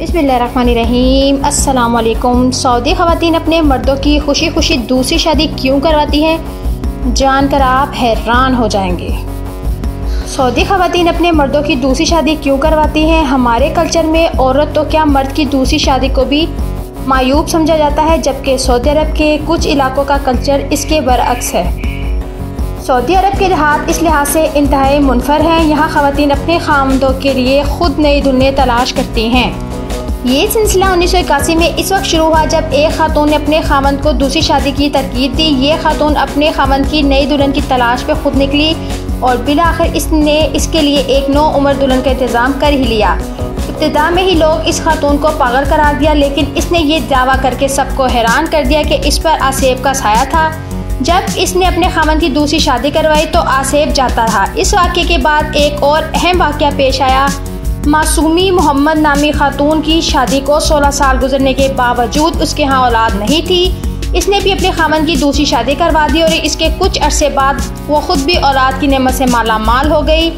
बिस्मिल्लाहिर्रहमानिर्रहीम। अस्सलाम वालेकुम। सऊदी ख़वातीन अपने मर्दों की खुशी खुशी दूसरी शादी क्यों करवाती हैं, जानकर आप हैरान हो जाएंगे। सऊदी ख़वातीन अपने मर्दों की दूसरी शादी क्यों करवाती हैं? हमारे कल्चर में औरत तो क्या मर्द की दूसरी शादी को भी मायूब समझा जाता है, जबकि सऊदी अरब के कुछ इलाकों का कल्चर इसके बरअक्स है। सऊदी अरब के देहात इस लिहाज से इंतहाई मुनफर हैं। यहाँ ख़वातीन अपने खामदों के लिए खुद नई दुल्हनें तलाश करती हैं। ये सिलसिला 1981 में इस वक्त शुरू हुआ जब एक खातून ने अपने खामंद को दूसरी शादी की तरकीब दी। ये खातून अपने खामंद की नई दुल्हन की तलाश पे खुद निकली और बिलाखिर इसने इसके लिए एक नौ उम्र दुल्हन का इंतज़ाम कर ही लिया। इब्तिदा में ही लोग इस खातून को पागल करार दिया, लेकिन इसने ये दावा करके सबको हैरान कर दिया कि इस पर आसेब का साया था। जब इसने अपने खामंद की दूसरी शादी करवाई तो आसेब जाता रहा। इस वाक़े के बाद एक और अहम वाक़या पेश आया। मासूमी मोहम्मद नामी खातून की शादी को 16 साल गुजरने के बावजूद उसके यहाँ औलाद नहीं थी। इसने भी अपने खामंद की दूसरी शादी करवा दी और इसके कुछ अरसे बाद वो खुद भी औलाद की नेमत से माला माल हो गई।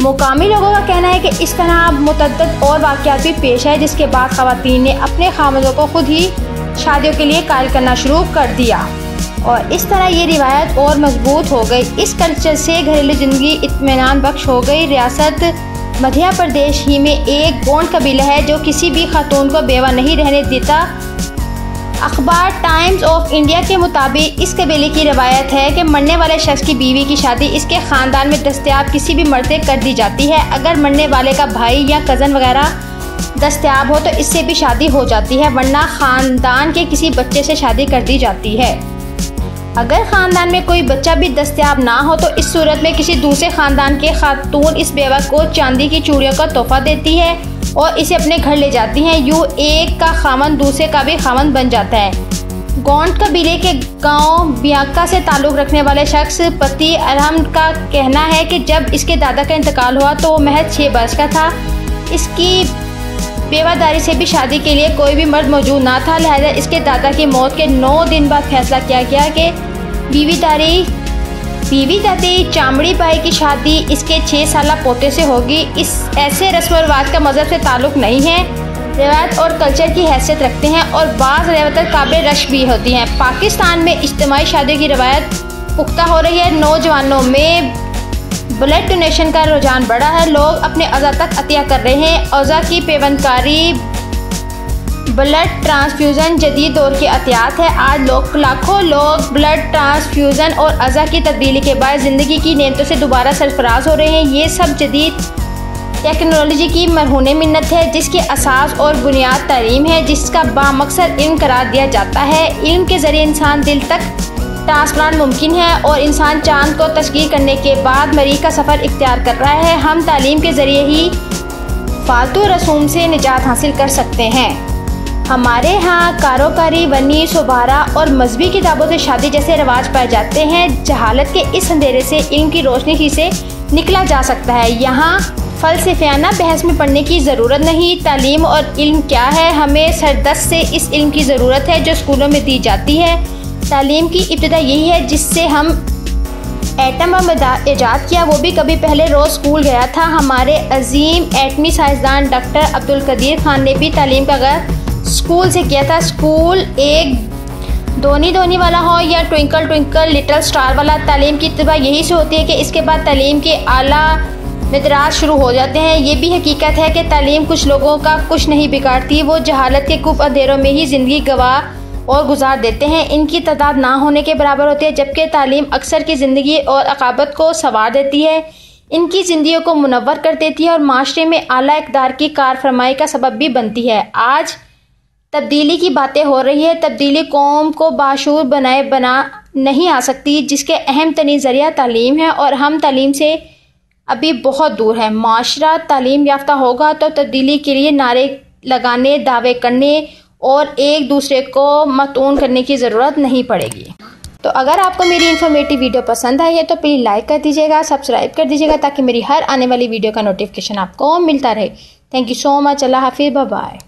मुकामी लोगों का कहना है कि इस तरह मुतअद्दिद और वाक़यात भी पेश है, जिसके बाद ख़वातीन ने अपने खामंदों को खुद ही शादियों के लिए कायल करना शुरू कर दिया और इस तरह ये रिवायत और मजबूत हो गई। इस कल्चर से घरेलू ज़िंदगी इत्मीनान बख्श हो गई। रियासत मध्य प्रदेश ही में एक गोंड कबीला है जो किसी भी खातून को बेवा नहीं रहने देता। अखबार टाइम्स ऑफ इंडिया के मुताबिक इस कबीले की रवायत है कि मरने वाले शख्स की बीवी की शादी इसके ख़ानदान में दस्तयाब किसी भी मर्द से कर दी जाती है। अगर मरने वाले का भाई या कज़न वगैरह दस्तयाब हो तो इससे भी शादी हो जाती है, वरना ख़ानदान के किसी बच्चे से शादी कर दी जाती है। अगर ख़ानदान में कोई बच्चा भी दस्तयाब ना हो तो इस सूरत में किसी दूसरे ख़ानदान के खातून इस बेवा को चांदी की चूड़ियों का तोहफा देती है और इसे अपने घर ले जाती हैं। यूँ एक का खामन दूसरे का भी खामन बन जाता है। गोंड कबीले के गांव बियाका से ताल्लुक़ रखने वाले शख्स पति अरहम का कहना है कि जब इसके दादा का इंतकाल हुआ तो वो महज 6 वर्ष का था। इसकी बेवादारी से भी शादी के लिए कोई भी मर्द मौजूद ना था, लिहाजा इसके दादा की मौत के 9 दिन बाद फैसला किया गया कि बीवी दादी चामड़ी बाई की शादी इसके 6 साल पोते से होगी। इस ऐसे रस्म व रिवाज का मज़हब से ताल्लुक़ नहीं है, रिवायत और कल्चर की हैसियत रखते हैं और बाज़ रिवायतें काबिल रश्क भी होती हैं। पाकिस्तान में इज्तिमाई शादी की रवायत पुख्ता हो रही है। नौजवानों में ब्लड डोनेशन का रुझान बढ़ा है। लोग अपने अज़ा तक अतिया कर रहे हैं। अज़ा की पेवंदकारी, ब्लड ट्रांसफ्यूज़न जदीद दौर की अतियात है। आज लाखों लोग ब्लड ट्रांसफ्यूज़न और अज़ा की तब्दीली के बाद ज़िंदगी की नेमतों से दोबारा सरफराज हो रहे हैं। ये सब जदीद टेक्नोलॉजी की मरहून मिन्नत है, जिसकी असास और बुनियाद तालीम है, जिसका बामकसद इल्म करार दिया जाता है। इल्म के ज़रिए इंसान दिल तक ट्रांसप्लांट मुमकिन है और इंसान चांद को तस्कीर करने के बाद मरीज़ का सफ़र इख्तियार कर रहा है। हम तालीम के ज़रिए ही फालतू रसूम से निजात हासिल कर सकते हैं। हमारे यहाँ कारोकारी, वनी, सुबारा और मजहबी किताबों से शादी जैसे रिवाज पाए जाते हैं। जहालत के इस अंधेरे से इल्म की रोशनी ही से निकला जा सकता है। यहाँ फ़लसफ़ियाना बहस में पढ़ने की ज़रूरत नहीं। तालीम और इल्म क्या है, हमें सरदस्त से इस इल्म की ज़रूरत है जो स्कूलों में दी जाती है। तालीम की इब्तिदा यही है जिससे हम एटम बम ईजाद किया, वो भी कभी पहले रोज़ स्कूल गया था। हमारे अजीम एटमी साइंसदान डॉक्टर अब्दुल कदीर खान ने भी तालीम का आगाज़ स्कूल से किया था। स्कूल एक धोनी धोनी वाला हो या ट्विंकल ट्विंकल लिटिल स्टार वाला, तालीम की इब्तिदा यही से होती है कि इसके बाद तालीम के आला नदरात शुरू हो जाते हैं। ये भी हकीकत है कि तालीम कुछ लोगों का कुछ नहीं बिगाड़ती, वो जहालत के कुफ अंधेरों में ही ज़िंदगी गवा और गुजार देते हैं। इनकी तादाद ना होने के बराबर होती है, जबकि तालीम अक्सर की ज़िंदगी और अकाबत को संवार देती है, इनकी ज़िंदगियों को मुनव्वर कर देती है और माशरे में आला इक़दार की कार फरमाई का सबब भी बनती है। आज तब्दीली की बातें हो रही है। तब्दीली कौम को बाशूर बना नहीं आ सकती, जिसके अहम तरीन ज़रिया तालीम है और हम तालीम से अभी बहुत दूर है। माशरा तालीम याफ्ता होगा तो तब्दीली के लिए नारे लगाने, दावे करने और एक दूसरे को मतून करने की ज़रूरत नहीं पड़ेगी। तो अगर आपको मेरी इन्फॉर्मेटिव वीडियो पसंद आई है तो प्लीज़ लाइक कर दीजिएगा, सब्सक्राइब कर दीजिएगा ताकि मेरी हर आने वाली वीडियो का नोटिफिकेशन आपको मिलता रहे। Thank you so much. अल्लाह हाफिज़, बाय बाय।